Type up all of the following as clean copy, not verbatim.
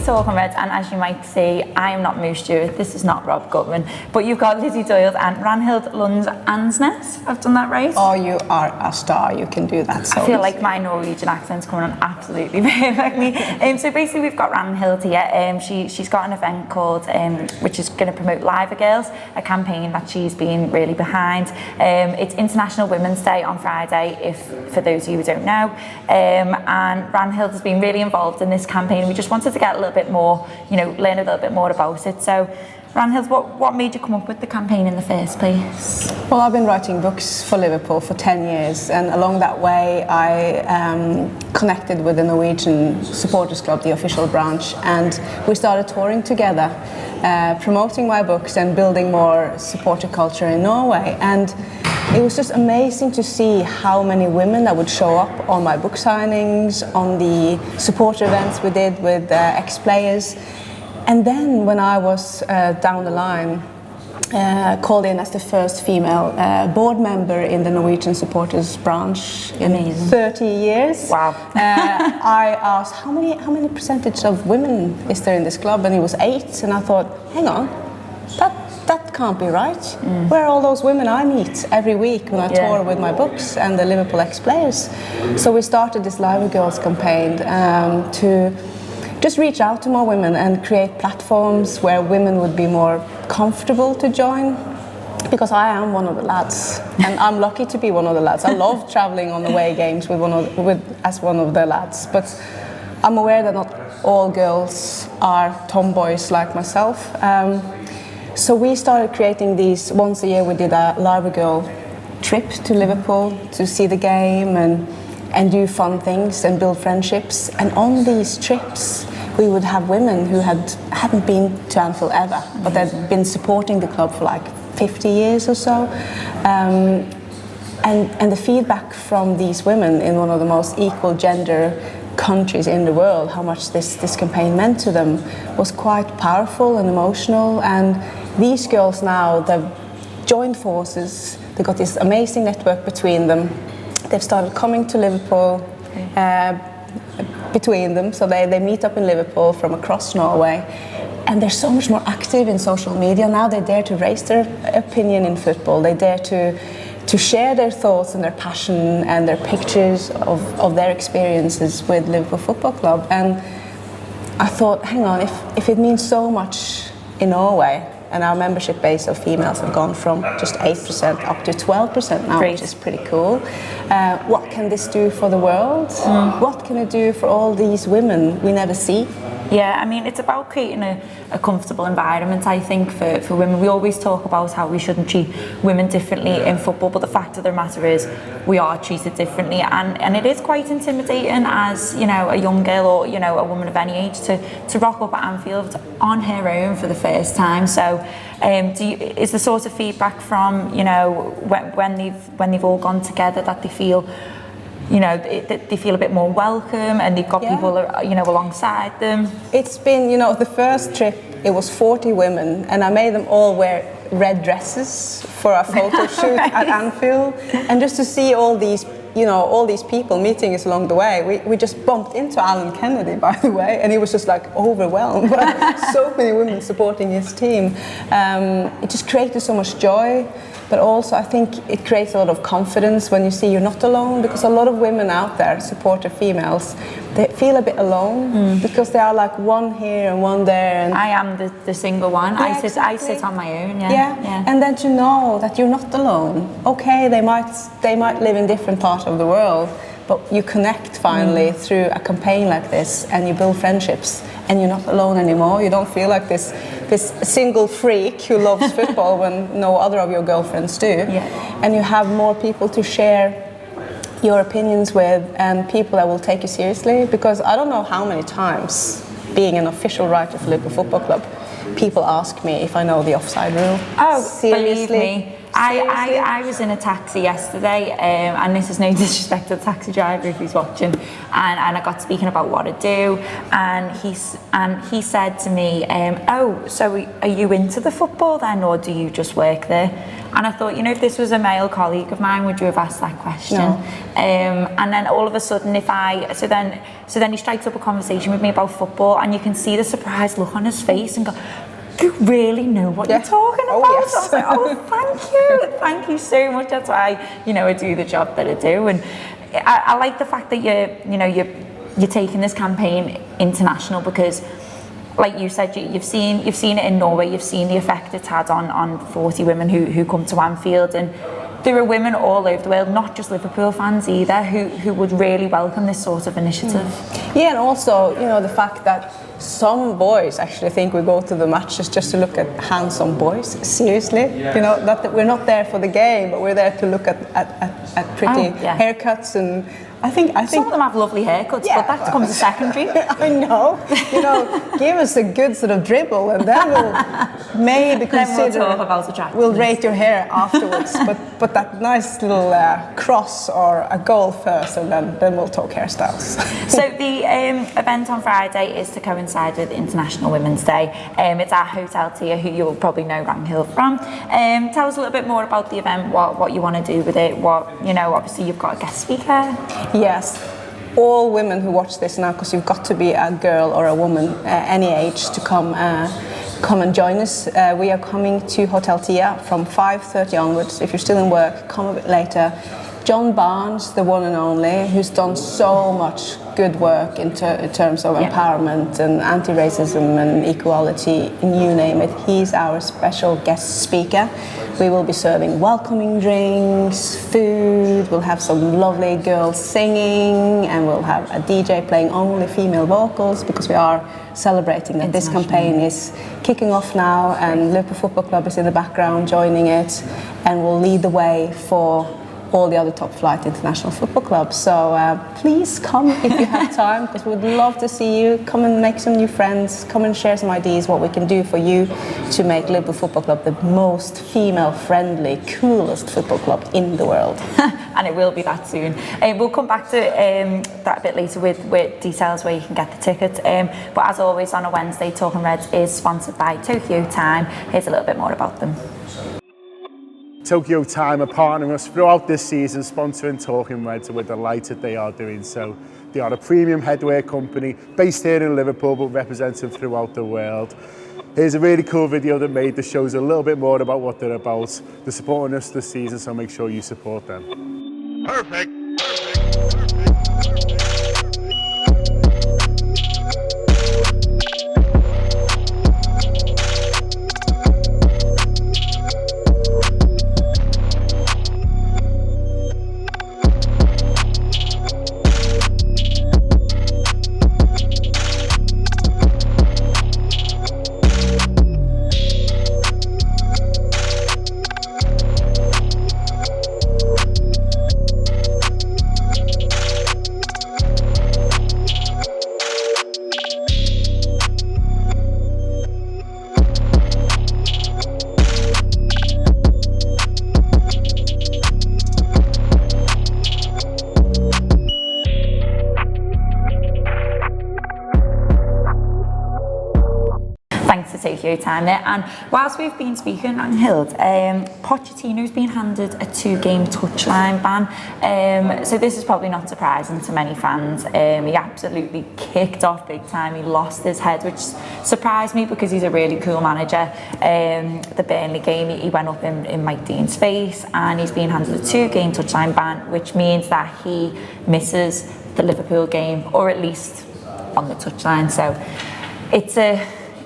talking about, and as you might see, I am not Mauricio, this is not Rob Gutman, but you've got Lizzi Doyle and Ragnhild Lund Ansnes. I've done that right? Oh, you are a star, you can do that. So I feel like my Norwegian accent's coming on absolutely perfectly. So basically we've got Ragnhild here. She's got an event called, which is going to promote Liver Girls, a campaign that she's been really behind. It's International Women's Day on Friday, for those of you who don't know. And Ragnhild has been really involved in this campaign. We just wanted to get a little bit more, learn a little bit more about it. So Ragnhild, what made you come up with the campaign in the first place? Well, I've been writing books for Liverpool for 10 years, and along that way I connected with the Norwegian Supporters Club, the official branch, and we started touring together, promoting my books and building more supporter culture in Norway. And it was just amazing to see how many women that would show up on my book signings, on the supporter events we did with ex-players. And then when I was down the line, called in as the first female board member in the Norwegian supporters branch in 30 years. Wow. I asked, how many percentage of women is there in this club? And it was 8. And I thought, hang on, that can't be right. Where are all those women I meet every week when I tour with my books and the Liverpool ex-players? So we started this Liver Girls campaign to just reach out to more women and create platforms where women would be more comfortable to join. Because I am one of the lads, and I'm lucky to be one of the lads. I love traveling on away games as one of the lads, but I'm aware that not all girls are tomboys like myself. So we started creating these. Once a year we did a Liver Girl trip to Liverpool to see the game and do fun things and build friendships. And on these trips we would have women who hadn't been to Anfield ever, but they'd been supporting the club for like 50 years or so. And the feedback from these women in one of the most equal gender countries in the world, how much this campaign meant to them, was quite powerful and emotional. And these girls now, they've joined forces, they've got this amazing network between them. They've started coming to Liverpool between them, so they meet up in Liverpool from across Norway. And they're so much more active in social media now. They dare to raise their opinion in football. They dare to share their thoughts and their passion and their pictures of their experiences with Liverpool Football Club. And I thought, hang on, if it means so much in Norway, and our membership base of females have gone from just 8% up to 12% now, which is pretty cool. What can this do for the world? What can it do for all these women we never see? Yeah, I mean, it's about creating a comfortable environment, I think, for women. We always talk about how we shouldn't treat women differently in football, but the fact of the matter is we are treated differently, and it is quite intimidating as, a young girl or, a woman of any age to rock up at Anfield on her own for the first time. So is the sort of feedback from, when they've all gone together that they feel they feel a bit more welcome and they've got people, alongside them? It's been, the first trip, it was 40 women, and I made them all wear red dresses for a photo shoot at Anfield. And just to see all these people meeting us along the way, we just bumped into Alan Kennedy, by the way, and he was just like overwhelmed by so many women supporting his team. It just created so much joy. But also I think it creates a lot of confidence when you see you're not alone, because a lot of women out there, supporter females, they feel a bit alone because they are like one here and one there. And I am the single one. I sit on my own. Yeah. And then to know that you're not alone. Okay, they might live in different parts of the world, but you connect finally through a campaign like this, and you build friendships, and you're not alone anymore. You don't feel like this single freak who loves football when no other of your girlfriends do. Yeah. And you have more people to share your opinions with, and people that will take you seriously. Because I don't know how many times, being an official writer for Liverpool Football Club, people ask me if I know the offside rule. Oh, seriously? Believe me, I was in a taxi yesterday, and this is no disrespect to the taxi driver if he's watching, and I got speaking about what I do, and he said to me, oh, so are you into the football then, or do you just work there? And I thought, you know, if this was a male colleague of mine, would you have asked that question? No. And then all of a sudden, so then he strikes up a conversation with me about football, and you can see the surprised look on his face and go, you really know what you're talking about. Yes. I was like, oh, thank you so much. That's why, you know, I do the job that I do. And I like the fact that you're taking this campaign international, because like you said, you've seen it in Norway, you've seen the effect it's had on 40 women who come to Anfield, and there are women all over the world, not just Liverpool fans either, who would really welcome this sort of initiative. Yeah, and also, you know, the fact that some boys actually think we go to the matches just to look at handsome boys. Seriously, you know, that we're not there for the game, but we're there to look at pretty haircuts, and I think some of them have lovely haircuts, but that becomes a secondary. I know. You know, give us a good sort of dribble, and then we'll maybe consider. We'll talk about attractiveness. We'll rate your hair afterwards, but that nice little cross or a goal first, and then we'll talk hairstyles. So the event on Friday is to coincide with International Women's Day. It's at Hotel Tia, who you will probably know Ragnhild from. Tell us a little bit more about the event, what you want to do with it. Obviously you've got a guest speaker. Yes, all women who watch this now, because you've got to be a girl or a woman, any age, to come and join us. We are coming to Hotel Tia from 5:30 onwards. If you're still in work, come a bit later. John Barnes, the one and only, who's done so much good work in terms of empowerment and anti-racism and equality, you name it. He's our special guest speaker. We will be serving welcoming drinks, food, we'll have some lovely girls singing, and we'll have a DJ playing only female vocals, because we are celebrating that this campaign is kicking off now, and Liverpool Football Club is in the background joining it, and will lead the way for all the other top flight international football clubs. So please come if you have time, because we'd love to see you. Come and make some new friends, come and share some ideas what we can do for you to make Liverpool Football Club the most female-friendly, coolest football club in the world. And it will be that soon. We'll come back to that a bit later with details where you can get the tickets. But as always on a Wednesday, Talking Reds is sponsored by Tokyo Time. Here's a little bit more about them. Tokyo Time are partnering us throughout this season, sponsoring Talking Reds, and we're delighted they are doing so. They are a premium headwear company based here in Liverpool, but represented throughout the world. Here's a really cool video that made the shows a little bit more about what they're about. They're supporting us this season, so make sure you support them. Perfect. Tokyo Time there. And whilst we've been speaking, Ragnhild, Pochettino's been handed a 2-game touchline ban. So this is probably not surprising to many fans. He absolutely kicked off big time. He lost his head, which surprised me because he's a really cool manager. The Burnley game, he went up in Mike Dean's face, and he's been handed a 2-game touchline ban, which means that he misses the Liverpool game, or at least on the touchline. So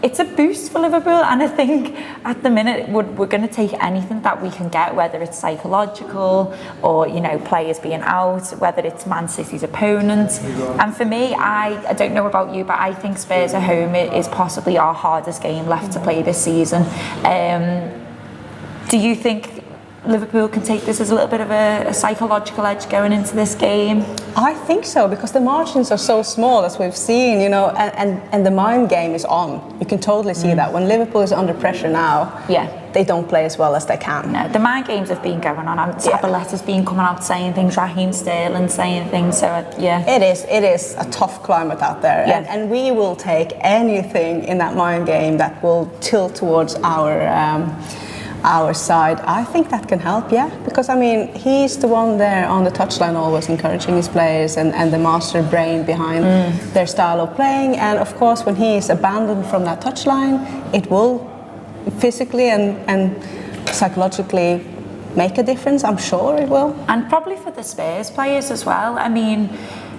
it's a boost for Liverpool, and I think at the minute we're going to take anything that we can get, whether it's psychological or, you know, players being out, whether it's Man City's opponents. And for me, I don't know about you, but I think Spurs at home is possibly our hardest game left to play this season. Do you think Liverpool can take this as a little bit of a psychological edge going into this game? I think so, because the margins are so small, as we've seen, you know, and the mind game is on. You can totally see that. When Liverpool is under pressure now, they don't play as well as they can. No, the mind games have been going on. Sabaletti's been coming out saying things, Raheem Sterling saying things, so It is a tough climate out there, and we will take anything in that mind game that will tilt towards our side. I think that can help, because I mean, he's the one there on the touchline always encouraging his players and the master brain behind their style of playing. And of course, when he is abandoned from that touchline, it will physically and psychologically make a difference. I'm sure it will. And probably for the Spurs players as well. I mean,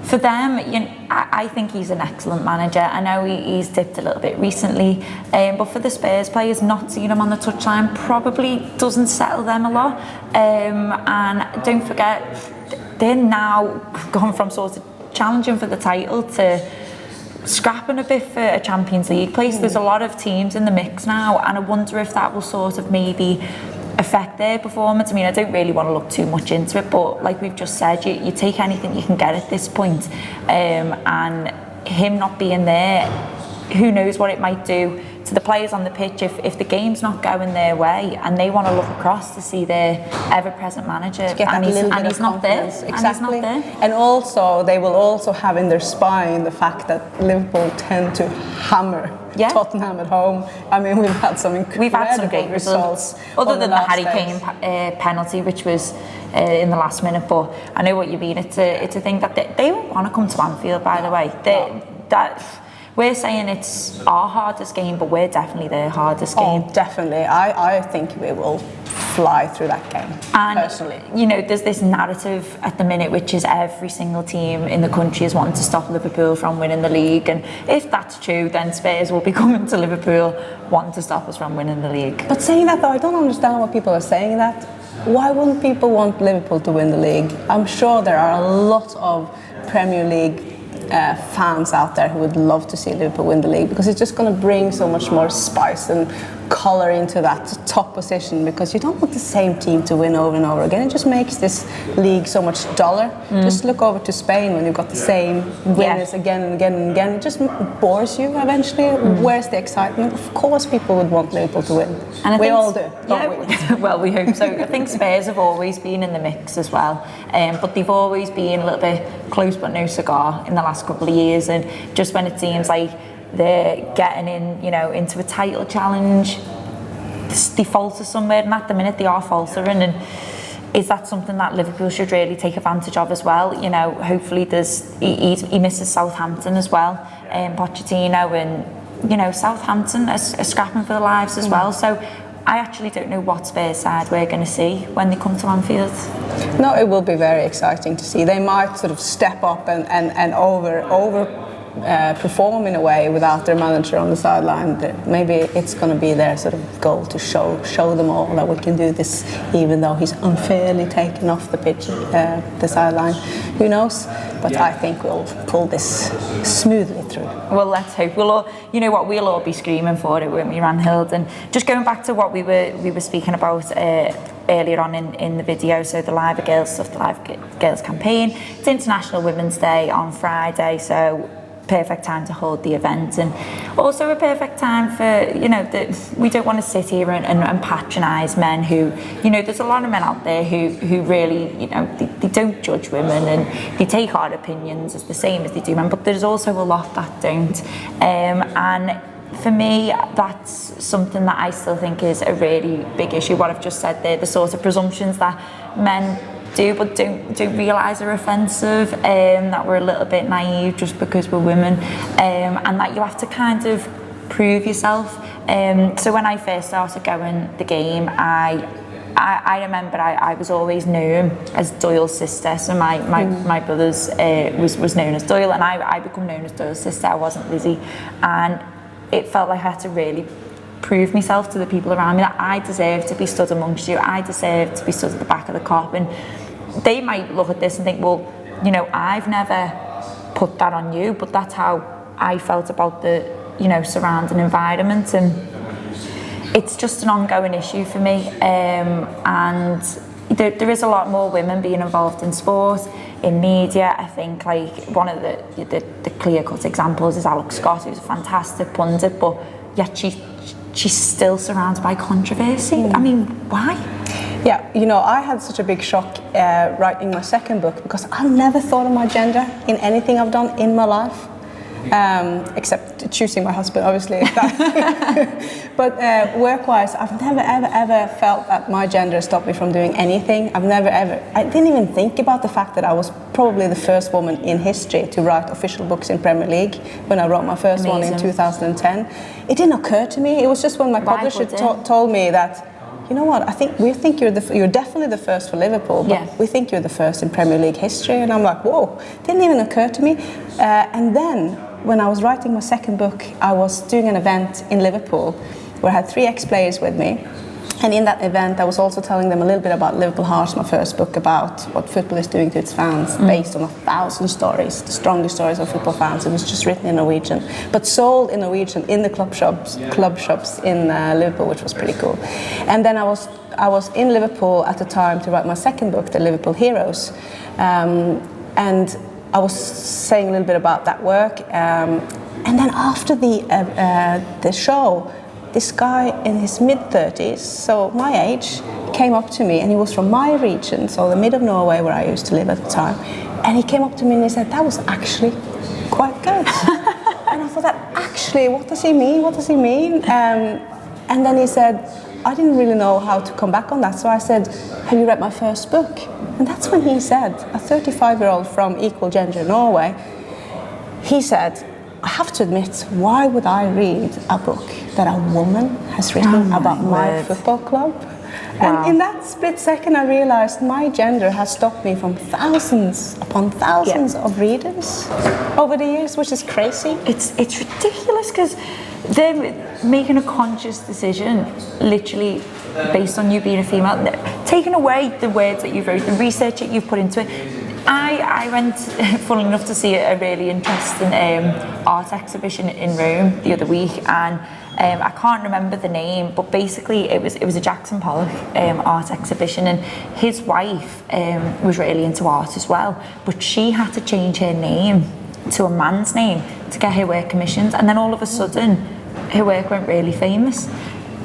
for them, you know, I think he's an excellent manager. I know he's dipped a little bit recently, but for the Spurs players, not seeing him on the touchline probably doesn't settle them a lot. And don't forget, they're now gone from sort of challenging for the title to scrapping a bit for a Champions League place. There's a lot of teams in the mix now, and I wonder if that will sort of maybe affect their performance. I mean, I don't really want to look too much into it, but like we've just said, you take anything you can get at this point, and him not being there, who knows what it might do to the players on the pitch if the game's not going their way and they want to look across to see their ever-present manager and he's not there. Exactly. And also they will also have in their spine the fact that Liverpool tend to hammer Tottenham at home. I mean, we've had some great results other than the Harry Kane penalty, which was in the last minute, but I know what you mean. It's a thing that they won't want to come to Anfield, by the way. We're saying it's our hardest game, but we're definitely their hardest game. Oh, definitely. I think we will fly through that game, and, personally. You know, there's this narrative at the minute, which is every single team in the country is wanting to stop Liverpool from winning the league. And if that's true, then Spurs will be coming to Liverpool wanting to stop us from winning the league. But saying that, though, I don't understand why people are saying that. Why wouldn't people want Liverpool to win the league? I'm sure there are a lot of Premier League fans out there who would love to see Liverpool win the league, because it's just going to bring so much more spice and colour into that top position, because you don't want the same team to win over and over again. It just makes this league so much duller. Just look over to Spain when you've got the same winners again and again and again. It just bores you eventually. Where's the excitement? Of course people would want Liverpool to win. And we all do, don't we? Well, we hope so. I think Spurs have always been in the mix as well, but they've always been a little bit close but no cigar in the last couple of years, and just when it seems like they're getting in, you know, into a title challenge, they falter somewhere, and at the minute they are faltering. And is that something that Liverpool should really take advantage of as well? You know, hopefully he misses Southampton as well, Pochettino, and you know, Southampton are scrapping for their lives as well. So I actually don't know what Spurs side we're going to see when they come to Anfield. No, it will be very exciting to see. They might sort of step up and over perform in a way without their manager on the sideline. Maybe it's going to be their sort of goal to show them all that we can do this, even though he's unfairly taken off the pitch, the sideline. Who knows? But I think we'll pull this smoothly through. Well, let's hope. We'll all, you know what, we'll all be screaming for it, won't we, Ragnhild? And just going back to what we were speaking about earlier on in the video, so the Live Girls stuff, the Live Girls campaign. It's International Women's Day on Friday, so perfect time to hold the event, and also a perfect time for, you know, we don't want to sit here and patronise men who, you know, there's a lot of men out there who really, you know, they don't judge women and they take our opinions as the same as they do men, but there's also a lot that don't, and for me that's something that I still think is a really big issue, what I've just said there, the sort of presumptions that men do but don't realise are offensive, that we're a little bit naive just because we're women, and that you have to kind of prove yourself. So when I first started going the game, I remember I was always known as Doyle's sister, so my brother's was known as Doyle, and I become known as Doyle's sister. I wasn't Lizzie, and it felt like I had to really prove myself to the people around me that I deserve to be stood amongst you, I deserve to be stood at the back of the Kop. And they might look at this and think, well, you know, I've never put that on you, but that's how I felt about the, you know, surrounding environment. And it's just an ongoing issue for me, and there is a lot more women being involved in sport, in media. I think like one of the clear-cut examples is Alex Scott, who's a fantastic pundit, but yet she's still surrounded by controversy. I mean, why? Yeah, you know, I had such a big shock writing my second book, because I've never thought of my gender in anything I've done in my life. Except choosing my husband, obviously. But work-wise, I've never ever felt that my gender stopped me from doing anything. I didn't even think about the fact that I was probably the first woman in history to write official books in Premier League when I wrote my first one in 2010. It didn't occur to me. It was just when my publisher told me that, you know what, we think you're definitely the first for Liverpool, but we think you're the first in Premier League history. And I'm like, whoa, didn't even occur to me. And then when I was writing my second book, I was doing an event in Liverpool where I had 3 ex-players with me. And in that event, I was also telling them a little bit about Liverpool Hearts, my first book, about what football is doing to its fans, based on 1,000 stories, the strongest stories of football fans. It was just written in Norwegian, but sold in Norwegian in the club shops in Liverpool, which was pretty cool. And then I was in Liverpool at the time to write my second book, The Liverpool Heroes, and I was saying a little bit about that work. And then after the show, this guy in his mid-30s, so my age, came up to me, and he was from my region, so the mid of Norway where I used to live at the time. And he came up to me and he said, that was actually quite good. And I thought, actually, what does he mean? What does he mean? And then he said, I didn't really know how to come back on that. So I said, have you read my first book? And that's when he said, a 35-year-old from Equal Gender Norway, he said, I have to admit, why would I read a book that a woman has written about my football club? Wow. And in that split second, I realized my gender has stopped me from thousands upon thousands of readers over the years, which is crazy. It's ridiculous, because they're making a conscious decision, literally based on you being a female, taking away the words that you've wrote, the research that you've put into it. I went, funnily enough, to see a really interesting art exhibition in Rome the other week, and I can't remember the name, but basically it was a Jackson Pollock art exhibition, and his wife was really into art as well, but she had to change her name to a man's name to get her work commissioned, and then all of a sudden her work went really famous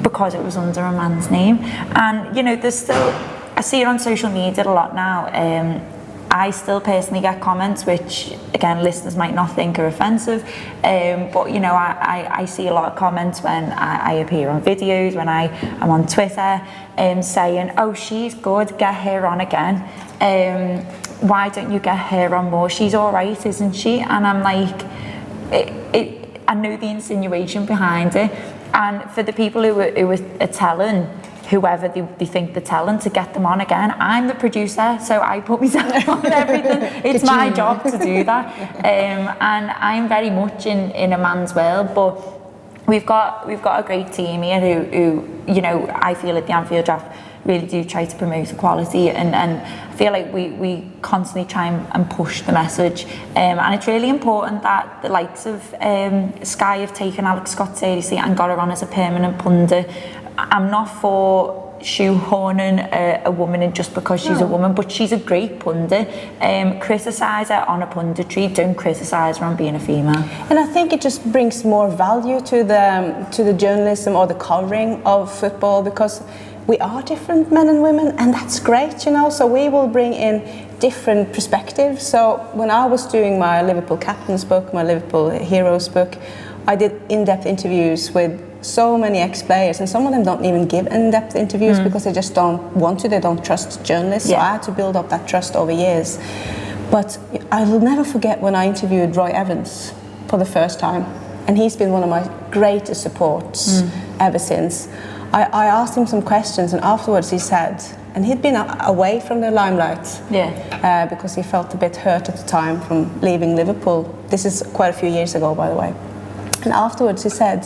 because it was under a man's name. And you know, there's still, I see it on social media a lot now. I still personally get comments which, again, listeners might not think are offensive, but you know, I see a lot of comments when I appear on videos, when I'm on Twitter, saying, oh, she's good, get her on again. Why don't you get her on more? She's all right, isn't she? And I'm like, I know the insinuation behind it, and for the people who are telling whoever they think they're telling to get them on again, I'm the producer, so I put myself on everything. It's my job to do that, and I'm very much in a man's world, but we've got a great team here who you know, I feel at the Anfield draft really do try to promote equality, and I feel like we constantly try and push the message, and it's really important that the likes of Sky have taken Alex Scott seriously and got her on as a permanent pundit. I'm not for shoehorning a woman in just because she's a woman, but she's a great pundit. Criticise her on a punditry, don't criticise her on being a female. And I think it just brings more value to the journalism or the covering of football, because we are different, men and women, and that's great, you know, so we will bring in different perspectives. So when I was doing my Liverpool Captain's book, my Liverpool Heroes book, I did in-depth interviews with so many ex-players, and some of them don't even give in-depth interviews because they just don't want to, they don't trust journalists, so I had to build up that trust over years. But I will never forget when I interviewed Roy Evans for the first time, and he's been one of my greatest supports ever since. I asked him some questions, and afterwards he said, and he'd been away from the limelight because he felt a bit hurt at the time from leaving Liverpool. This is quite a few years ago, by the way. And afterwards he said,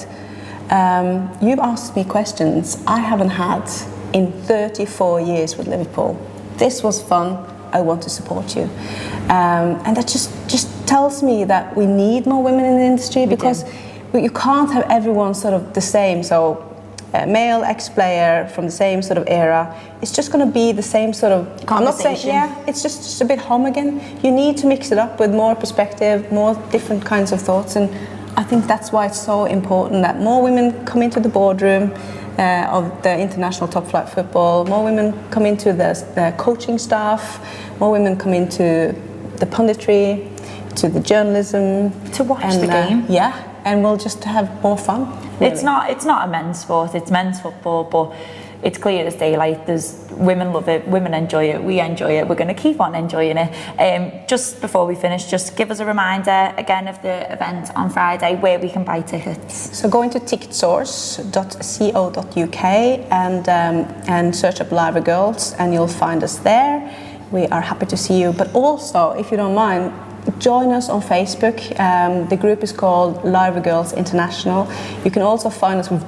you've asked me questions I haven't had in 34 years with Liverpool. This was fun, I want to support you. And that just tells me that we need more women in the industry, because you can't have everyone sort of the same. So male ex-player from the same sort of era, it's just going to be the same sort of I'm not saying, it's just a bit homogen. You need to mix it up with more perspective, more different kinds of thoughts, and I think that's why it's so important that more women come into the boardroom of the international top flight football, more women come into the coaching staff, more women come into the punditry, to the journalism, to watch the game. And we'll just have more fun. Really. It's not a men's sport, it's men's football, but it's clear as daylight. There's women love it, women enjoy it, we enjoy it, we're going to keep on enjoying it. Just before we finish, just give us a reminder again of the event on Friday, where we can buy tickets. So go into ticketsource.co.uk and search up Liver Girls and you'll find us there. We are happy to see you, but also, if you don't mind, join us on Facebook. The group is called Liver Girls International. You can also find us. We've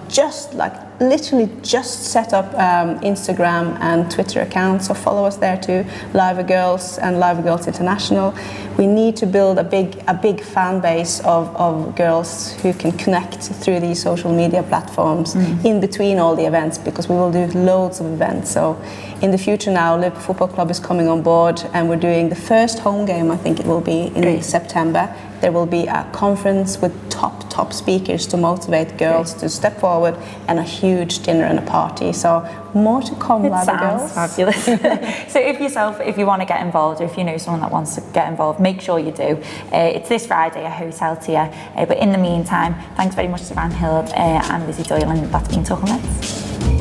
literally just set up Instagram and Twitter accounts, so follow us there too, Liver Girls and Liver Girls International. We need to build a big fan base of girls who can connect through these social media platforms in between all the events, because we will do loads of events. So in the future now, Liverpool Football Club is coming on board and we're doing the first home game, I think it will be in September. There will be a conference with top speakers to motivate girls to step forward, and a huge dinner and a party. So more to come, Liver Girls. Fabulous. So if you want to get involved, or if you know someone that wants to get involved, make sure you do. It's this Friday at Hotel Tia. But in the meantime, thanks very much to Ragnhild and Lizzi Doyle, and that's been Touchline-Ban.